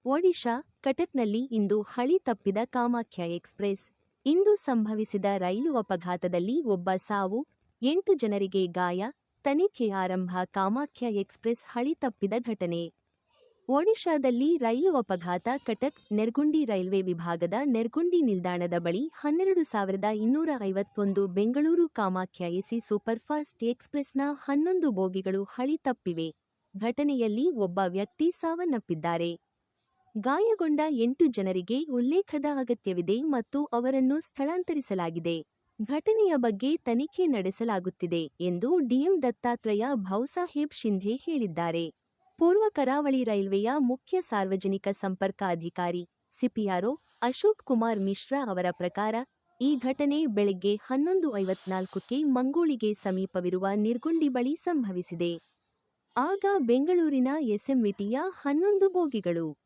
ಒಡಿಶಾ, ಕಟಕ್ನಲ್ಲಿ ಇಂದು ಹಳಿ ತಪ್ಪಿದ ಕಾಮಾಖ್ಯ ಎಕ್ಸ್‌ಪ್ರೆಸ್. ಇಂದು ಸಂಭವಿಸಿದ ರೈಲು ಅಪಘಾತದಲ್ಲಿ ಒಬ್ಬ ಸಾವು, 8 ಜನರಿಗೆ ಗಾಯ, ತನಿಖೆ ಆರಂಭ. ಕಾಮಾಖ್ಯ ಎಕ್ಸ್‌ಪ್ರೆಸ್ ಹಳಿ ತಪ್ಪಿದ ಘಟನೆ. ಒಡಿಶಾದಲ್ಲಿ ರೈಲು ಅಪಘಾತ. ಕಟಕ್, ನೆರ್ಗುಂಡಿ ರೈಲ್ವೆ ವಿಭಾಗದ ನೆರ್ಗುಂಡಿ ನಿಲ್ದಾಣದ ಬಳಿ 12251 ಬೆಂಗಳೂರು ಕಾಮಾಖ್ಯ ಎಸಿ ಸೂಪರ್‌ಫಾಸ್ಟ್ ಎಕ್ಸ್‌ಪ್ರೆಸ್‌ನ 11 ಬೋಗಿಗಳು ಹಳಿ ತಪ್ಪಿವೆ. ಘಟನೆಯಲ್ಲಿ ಒಬ್ಬ ವ್ಯಕ್ತಿ ಸಾವನ್ನಪ್ಪಿದ್ದಾರೆ. ಗಾಯಗೊಂಡ 8 ಜನರಿಗೆ ಉಲ್ಲೇಖದ ಅಗತ್ಯವಿದೆ ಮತ್ತು ಅವರನ್ನು ಸ್ಥಳಾಂತರಿಸಲಾಗಿದೆ. ಘಟನೆಯ ಬಗ್ಗೆ ತನಿಖೆ ನಡೆಸಲಾಗುತ್ತಿದೆ ಎಂದು ಡಿಎಂ ದತ್ತಾತ್ರೇಯ ಭಾವ್ಸಾಹೇಬ್ ಶಿಂಧೆ ಹೇಳಿದ್ದಾರೆ. ಪೂರ್ವ ಕರಾವಳಿ ರೈಲ್ವೆಯ ಮುಖ್ಯ ಸಾರ್ವಜನಿಕ ಸಂಪರ್ಕ ಅಧಿಕಾರಿ ಸಿಪಿಆರ್ಒ ಅಶೋಕ್ ಕುಮಾರ್ ಮಿಶ್ರಾ ಅವರ ಪ್ರಕಾರ, ಈ ಘಟನೆ ಬೆಳಗ್ಗೆ 11:54ಕ್ಕೆ ಮಂಗೋಳಿಗೆ ಸಮೀಪವಿರುವ ನಿರ್ಗುಂಡಿ ಬಳಿ ಸಂಭವಿಸಿದೆ. ಆಗ ಬೆಂಗಳೂರಿನ ಎಸ್ಎಂವಿಟಿಯ 11 ಬೋಗಿಗಳು